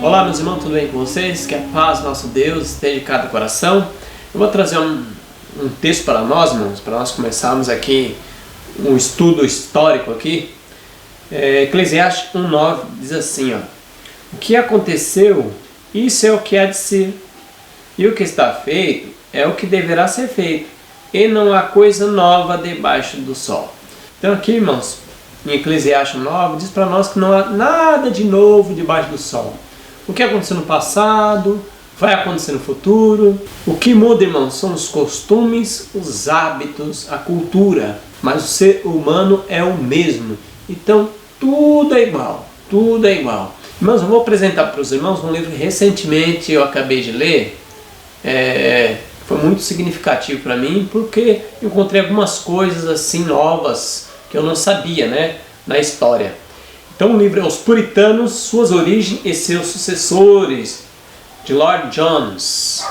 Olá meus irmãos, tudo bem com vocês? Que a paz do nosso Deus esteja em cada coração. Eu vou trazer um texto para nós, irmãos, para nós começarmos aqui um estudo histórico aqui. Eclesiastes 1:9 diz assim, ó: o que aconteceu, isso é o que há de ser, e o que está feito é o que deverá ser feito, e não há coisa nova debaixo do sol. Então aqui, irmãos, em Eclesiastes 9 diz para nós que não há nada de novo debaixo do sol. O que aconteceu no passado vai acontecer no futuro. O que muda, irmãos, são os costumes, os hábitos, a cultura, mas o ser humano é o mesmo. Então tudo é igual, tudo é igual. Irmãos, eu vou apresentar para os irmãos um livro que recentemente eu acabei de ler. Foi muito significativo para mim, porque eu encontrei algumas coisas assim novas que eu não sabia, né, na história. Então o livro é Os Puritanos, Suas Origens e Seus Sucessores, de Lloyd Jones.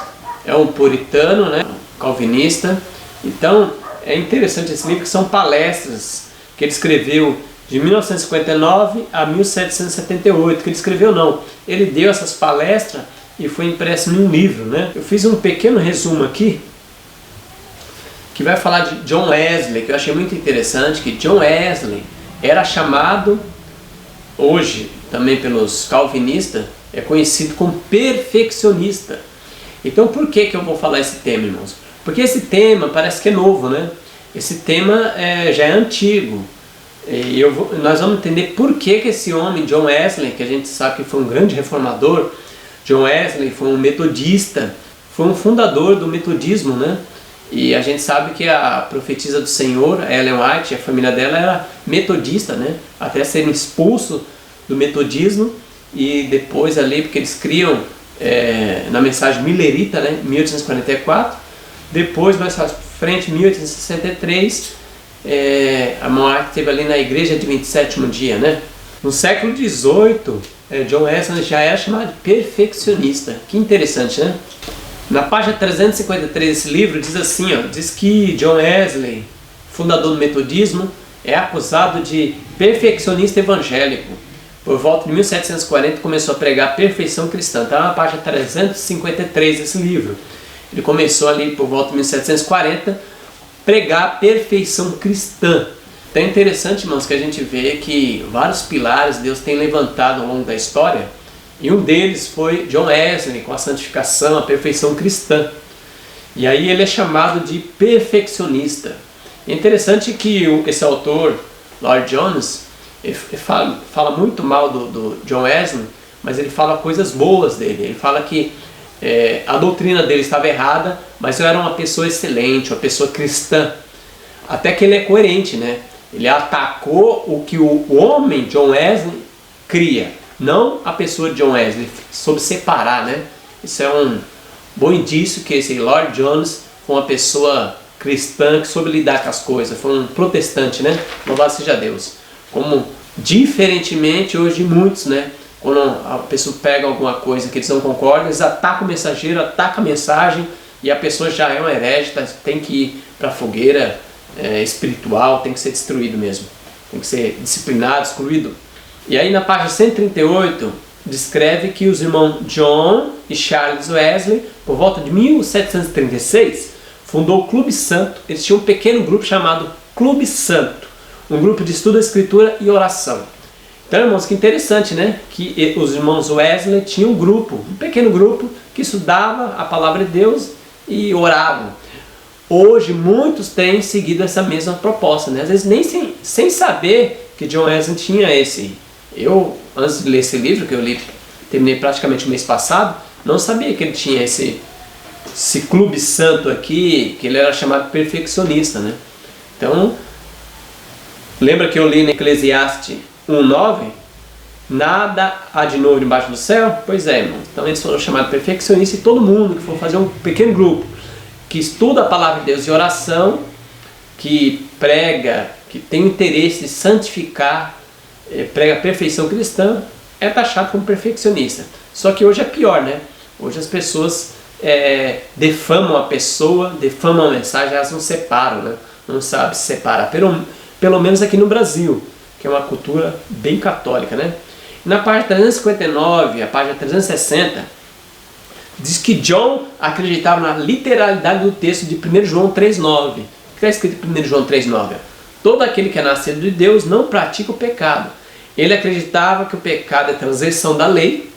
É um puritano, né, calvinista. Então é interessante esse livro, que são palestras que ele escreveu de 1959 a 1778. Que ele escreveu não, ele deu essas palestras e foi impresso em um livro, né? Eu fiz um pequeno resumo aqui, que vai falar de John Wesley, que eu achei muito interessante, que John Wesley era chamado, hoje também pelos calvinistas, é conhecido como perfeccionista. Então por que eu vou falar esse tema, irmãos? Porque esse tema parece que é novo, né? Esse tema já é antigo. E nós vamos entender por que esse homem, John Wesley, que a gente sabe que foi um grande reformador. John Wesley foi um metodista, foi um fundador do metodismo, né? E a gente sabe que a profetisa do Senhor, Ellen White, a família dela era metodista, né? Até serem expulsos do metodismo, e depois ali, porque eles criam na mensagem millerita, né? 1844, depois mais à frente, 1863, a White esteve ali na igreja de 27º dia, né? No século XVIII, John Wesley já era chamado de perfeccionista. Que interessante, né? Na página 353 desse livro diz assim, ó, diz que John Wesley, fundador do metodismo, é acusado de perfeccionista evangélico. Por volta de 1740 começou a pregar a perfeição cristã. Está na página 353 desse livro. Ele começou ali por volta de 1740 pregar a perfeição cristã. Então é interessante, irmãos, que a gente vê que vários pilares Deus tem levantado ao longo da história. E um deles foi John Wesley, com a santificação, a perfeição cristã. E aí ele é chamado de perfeccionista. É interessante que esse autor, Lloyd Jones, ele fala muito mal do John Wesley, mas ele fala coisas boas dele. Ele fala que a doutrina dele estava errada, mas eu era uma pessoa excelente, uma pessoa cristã. Até que ele é coerente, né? Ele atacou o que o homem John Wesley cria, não a pessoa de John Wesley, soube separar, né? Isso é um bom indício que esse Lloyd Jones foi uma pessoa cristã que soube lidar com as coisas, foi um protestante, né? Louvado seja Deus. Como diferentemente hoje de muitos, né? Quando a pessoa pega alguma coisa que eles não concordam, eles atacam o mensageiro, atacam a mensagem, e a pessoa já é um herege, tem que ir para a fogueira espiritual, tem que ser destruído mesmo, tem que ser disciplinado, excluído. E aí na página 138 descreve que os irmãos John e Charles Wesley, por volta de 1736, fundou o Clube Santo. Eles tinham um pequeno grupo chamado Clube Santo, um grupo de estudo da escritura e oração. Então, irmãos, que interessante, né? Que os irmãos Wesley tinham um grupo, um pequeno grupo, que estudava a palavra de Deus e oravam. Hoje muitos têm seguido essa mesma proposta, né? Às vezes nem sem saber que John Wesley tinha esse. Eu, antes de ler esse livro, que eu li, terminei praticamente o mês passado, não sabia que ele tinha esse clube santo aqui, que ele era chamado perfeccionista, né? Então, lembra que eu li no Eclesiastes 1:9? Nada há de novo debaixo do céu? Pois é, irmão. Então eles foram chamados perfeccionistas, e todo mundo que for fazer um pequeno grupo, que estuda a palavra de Deus em oração, que prega, que tem o interesse de santificar, prega a perfeição cristã, é taxado como perfeccionista. Só que hoje é pior, né? Hoje as pessoas defamam a pessoa, defamam a mensagem, elas não separam, né? Não sabem se separar. Pelo menos aqui no Brasil, que é uma cultura bem católica, né? Na página 359, a página 360, diz que John acreditava na literalidade do texto de 1 João 3,9. O que está escrito em 1 João 3,9? Todo aquele que é nascido de Deus não pratica o pecado. Ele acreditava que o pecado é transgressão da lei,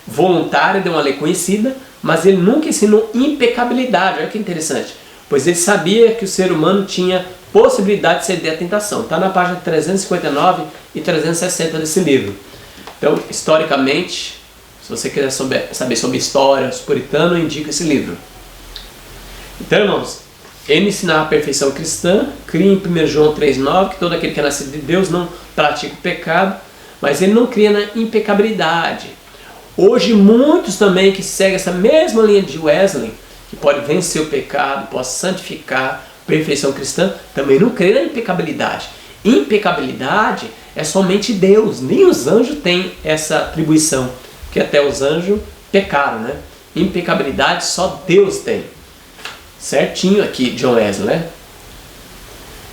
voluntária de uma lei conhecida, mas ele nunca ensinou impecabilidade. Olha que interessante. Pois ele sabia que o ser humano tinha possibilidade de ceder à tentação. Está na página 359 e 360 desse livro. Então, historicamente, se você quiser saber sobre história, os puritanos, indica esse livro. Então, irmãos, ele ensinava a perfeição cristã, cria em 1 João 3,9 que todo aquele que é nascido de Deus não pratica o pecado, mas ele não cria na impecabilidade. Hoje, muitos também que seguem essa mesma linha de Wesley, que pode vencer o pecado, pode santificar, perfeição cristã, também não crê na impecabilidade. Impecabilidade é somente Deus, nem os anjos têm essa atribuição, que até os anjos pecaram, né? Impecabilidade só Deus tem. Certinho aqui, John Wesley, né?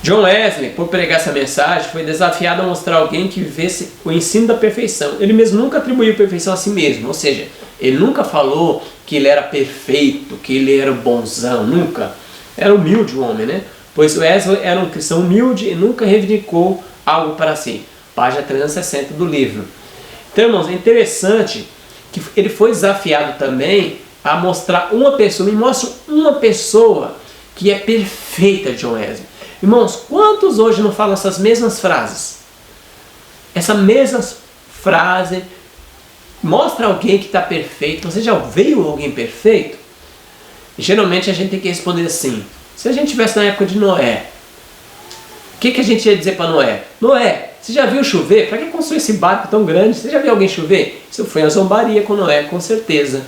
John Wesley, por pregar essa mensagem, foi desafiado a mostrar alguém que vivesse o ensino da perfeição. Ele mesmo nunca atribuiu perfeição a si mesmo, ou seja, ele nunca falou que ele era perfeito, que ele era bonzão, nunca. Era humilde o homem, né? Pois Wesley era um cristão humilde e nunca reivindicou algo para si. Página 360 do livro. Então, irmãos, é interessante que ele foi desafiado também a mostrar uma pessoa, me mostra uma pessoa que é perfeita, John Wesley. Irmãos, quantos hoje não falam essas mesmas frases? Essa mesma frase mostra alguém que está perfeito. Você já veio alguém perfeito? Geralmente a gente tem que responder assim: se a gente estivesse na época de Noé, o que a gente ia dizer para Noé? Noé, você já viu chover? Para que construir esse barco tão grande? Você já viu alguém chover? Isso foi a zombaria com Noé, com certeza.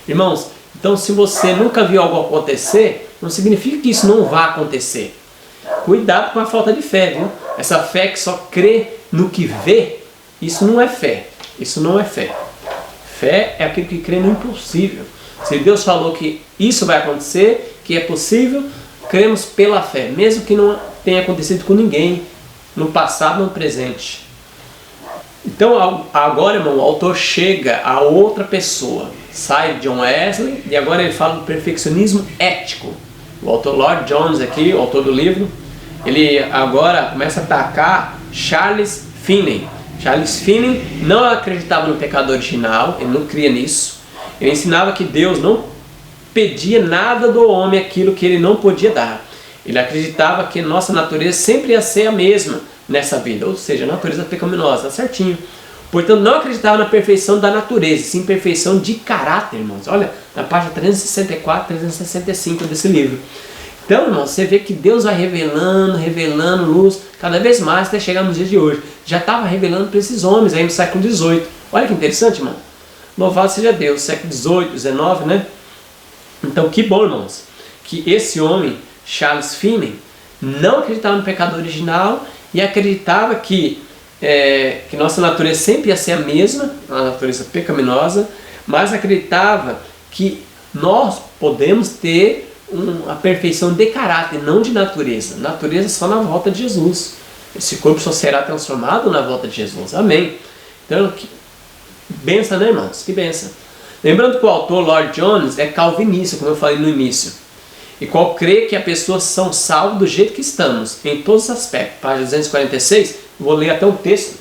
Irmãos, então se você nunca viu algo acontecer, não significa que isso não vá acontecer. Cuidado com a falta de fé, viu? Essa fé que só crê no que vê, isso não é fé. Isso não é fé. Fé é aquilo que crê no impossível. Se Deus falou que isso vai acontecer, que é possível, cremos pela fé, mesmo que não tenha acontecido com ninguém, no passado ou no presente. Então agora, irmão, o autor chega a outra pessoa. Sai de John Wesley e agora ele fala do perfeccionismo ético. O autor Lloyd Jones aqui, o autor do livro, ele agora começa a atacar Charles Finney. Charles Finney não acreditava no pecado original, ele não cria nisso. Ele ensinava que Deus não pedia nada do homem aquilo que ele não podia dar. Ele acreditava que nossa natureza sempre ia ser a mesma nessa vida, ou seja, a natureza pecaminosa, tá certinho. Portanto, não acreditava na perfeição da natureza, sim perfeição de caráter, irmãos. Olha, na página 364, 365 desse livro. Então, irmãos, você vê que Deus vai revelando luz cada vez mais até chegar nos dias de hoje. Já estava revelando para esses homens aí no século XVIII. Olha que interessante, irmão. Louvado seja Deus, século XVIII, XIX, né? Então, que bom, irmãos, que esse homem, Charles Finney, não acreditava no pecado original e acreditava que nossa natureza sempre ia ser a mesma, a natureza pecaminosa, mas acreditava que nós podemos ter a perfeição de caráter, não de natureza. Natureza só na volta de Jesus. Esse corpo só será transformado na volta de Jesus. Amém. Então, que benção, né, irmãos? Que benção. Lembrando que o autor Lloyd Jones é calvinista, como eu falei no início, e qual crê que as pessoas são salvas do jeito que estamos, em todos os aspectos. Página 246, vou ler até um texto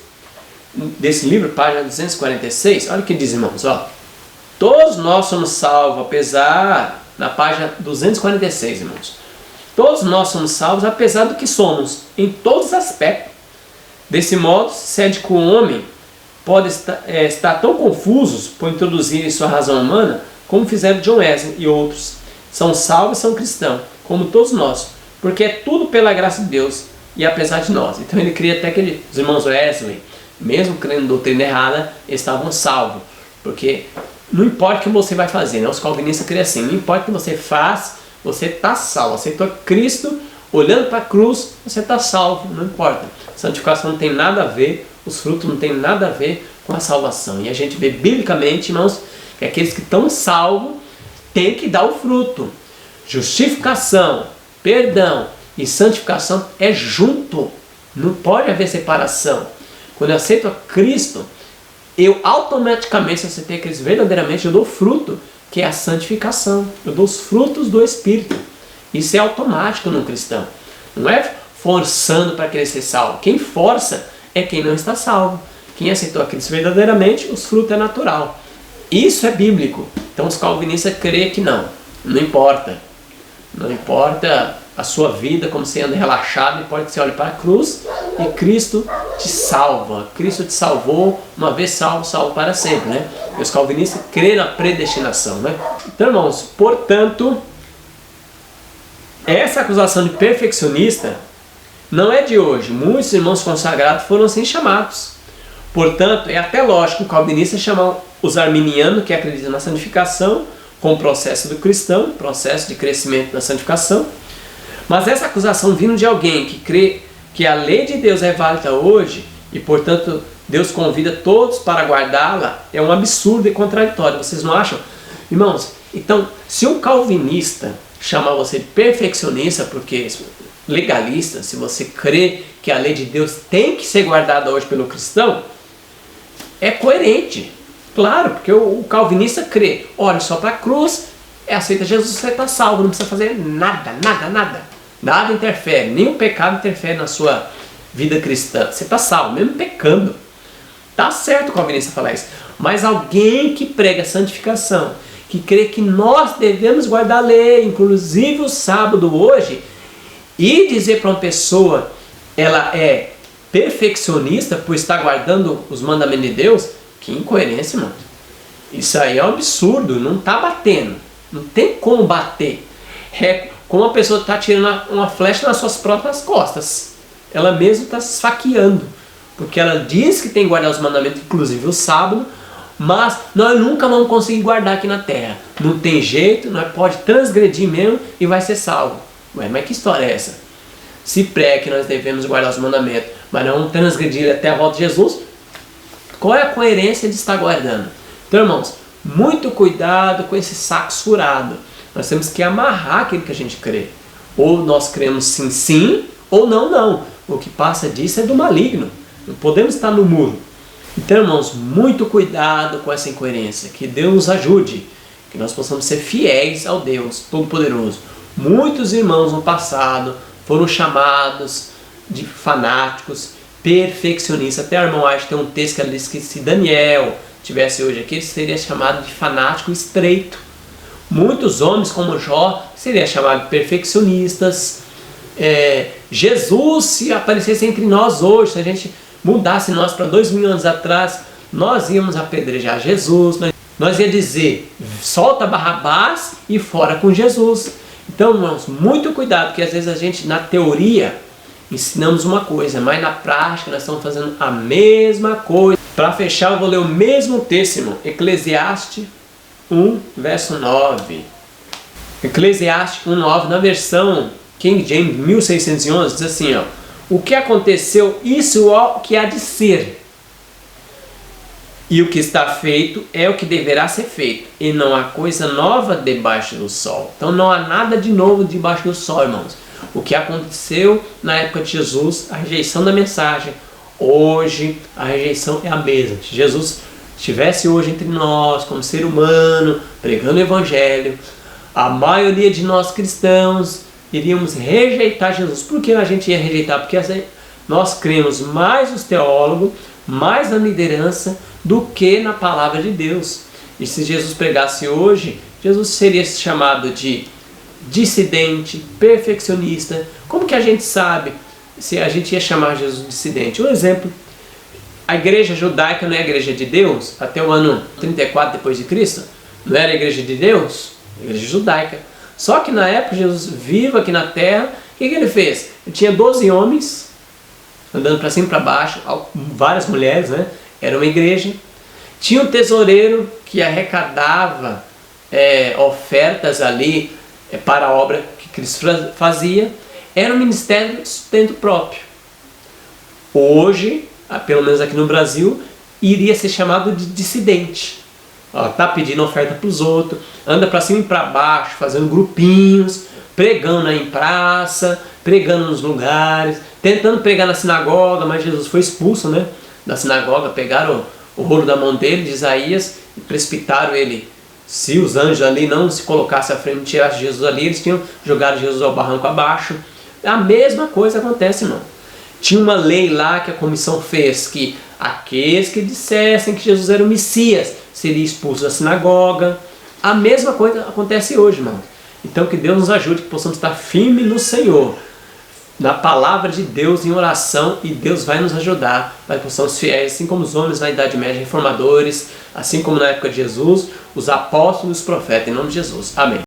desse livro, página 246. Olha o que diz, irmãos. Ó. Todos nós somos salvos, apesar... Na página 246, irmãos. Todos nós somos salvos, apesar do que somos, em todos os aspectos. Desse modo, sucede que o homem pode estar tão confusos por introduzirem sua razão humana, como fizeram John Wesley e outros. São salvos e são cristãos, como todos nós, porque é tudo pela graça de Deus e apesar de nós. Então ele cria até que os irmãos Wesley, mesmo crendo doutrina errada, estavam salvos, porque não importa o que você vai fazer, né? Os calvinistas criam assim, não importa o que você faz, você está salvo. Aceitou Cristo, olhando para a cruz, você está salvo, não importa. Santificação não tem nada a ver, os frutos não tem nada a ver com a salvação. E a gente vê biblicamente, irmãos, que aqueles que estão salvos têm que dar o fruto. Justificação, perdão e santificação é junto, não pode haver separação. Quando eu aceito a Cristo, eu automaticamente, se você tem aqueles verdadeiramente, eu dou fruto, que é a santificação. Eu dou os frutos do Espírito. Isso é automático no cristão. Não é forçando para querer ser salvo. Quem força é quem não está salvo. Quem aceitou a Cristo verdadeiramente, os frutos é natural. Isso é bíblico. Então os calvinistas creem que não. Não importa. Não importa a sua vida, como você anda relaxado, importa que você olhe para a cruz e Cristo te salva. Cristo te salvou, uma vez salvo, salvo para sempre, né? E os calvinistas creem na predestinação, né? Então, irmãos, portanto, essa acusação de perfeccionista não é de hoje. Muitos irmãos consagrados foram assim chamados. Portanto, é até lógico que o calvinista chama os arminianos, que acreditam na santificação, com o processo do cristão, processo de crescimento da santificação. Mas essa acusação vindo de alguém que crê que a lei de Deus é válida hoje e, portanto, Deus convida todos para guardá-la, é um absurdo e contraditório. Vocês não acham? Irmãos, então, se um calvinista chamar você de perfeccionista, porque legalista, se você crê que a lei de Deus tem que ser guardada hoje pelo cristão, é coerente. Claro, porque o calvinista crê, olha só para a cruz, aceita Jesus, você está salvo, não precisa fazer nada, nada, nada. Nada interfere, nenhum pecado interfere na sua vida cristã. Você está salvo, mesmo pecando. Tá certo o calvinista falar isso. Mas alguém que prega santificação, que crê que nós devemos guardar a lei, inclusive o sábado hoje, e dizer para uma pessoa, ela é perfeccionista por estar guardando os mandamentos de Deus, que incoerência, mano. Isso aí é um absurdo, não está batendo. Não tem como bater. É como a pessoa está tirando uma flecha nas suas próprias costas. Ela mesma está se esfaqueando. Porque ela diz que tem que guardar os mandamentos, inclusive o sábado, mas nós nunca vamos conseguir guardar aqui na terra. Não tem jeito, nós pode transgredir mesmo e vai ser salvo. Ué, mas que história é essa? Se prega que nós devemos guardar os mandamentos, mas não transgredir até a volta de Jesus, qual é a coerência de estar guardando? Então, irmãos, muito cuidado com esse saco furado. Nós temos que amarrar aquilo que a gente crê. Ou nós cremos sim, sim, ou não, não. O que passa disso é do maligno. Não podemos estar no muro. Então, irmãos, muito cuidado com essa incoerência. Que Deus nos ajude. Que nós possamos ser fiéis ao Deus Todo-Poderoso. Muitos irmãos no passado foram chamados de fanáticos, perfeccionistas. Até a irmã White tem um texto que ela diz que se Daniel tivesse hoje aqui, ele seria chamado de fanático estreito. Muitos homens como Jó seria chamado de perfeccionistas. Jesus, se aparecesse entre nós hoje, se a gente mudasse nós para 2000 anos atrás, nós íamos apedrejar Jesus, nós ia dizer, solta Barrabás e fora com Jesus. Então, irmãos, muito cuidado, porque às vezes a gente, na teoria, ensinamos uma coisa, mas na prática nós estamos fazendo a mesma coisa. Para fechar, eu vou ler o mesmo texto, irmão. Eclesiastes 1, verso 9. Eclesiastes 1, 9, na versão King James 1611, diz assim, ó: o que aconteceu, isso é o que há de ser. E o que está feito é o que deverá ser feito. E não há coisa nova debaixo do sol. Então não há nada de novo debaixo do sol, irmãos. O que aconteceu na época de Jesus, a rejeição da mensagem, hoje a rejeição é a mesma. Se Jesus estivesse hoje entre nós, como ser humano, pregando o Evangelho, a maioria de nós cristãos iríamos rejeitar Jesus. Por que a gente ia rejeitar? Porque nós cremos mais nos teólogos, mais na liderança, do que na palavra de Deus. E se Jesus pregasse hoje, Jesus seria chamado de dissidente, perfeccionista. Como que a gente sabe se a gente ia chamar Jesus de dissidente? Um exemplo: a igreja judaica não é a igreja de Deus? Até o ano 34 depois de Cristo, não era a igreja de Deus? A igreja judaica. Só que na época Jesus vivo aqui na terra, o que ele fez? Ele tinha 12 homens andando para cima e para baixo, várias mulheres, né? Era uma igreja. Tinha um tesoureiro que arrecadava ofertas ali para a obra que Cristo fazia. Era um ministério de sustento próprio. Hoje, pelo menos aqui no Brasil, iria ser chamado de dissidente. Está pedindo oferta para os outros, anda para cima e para baixo, fazendo grupinhos, pregando em praça, pregando nos lugares, tentando pregar na sinagoga, mas Jesus foi expulso, né, da sinagoga. Pegaram o rolo da mão dele, de Isaías, e precipitaram ele. Se os anjos ali não se colocassem à frente e tirassem Jesus ali, eles tinham jogado Jesus ao barranco abaixo. A mesma coisa acontece, irmão. Tinha uma lei lá que a comissão fez, que aqueles que dissessem que Jesus era o Messias seria expulso da sinagoga. A mesma coisa acontece hoje, irmão. Então que Deus nos ajude, que possamos estar firmes no Senhor, na palavra de Deus, em oração, e Deus vai nos ajudar para que possamos fiéis, assim como os homens na Idade Média, reformadores, assim como na época de Jesus, os apóstolos e os profetas, em nome de Jesus. Amém.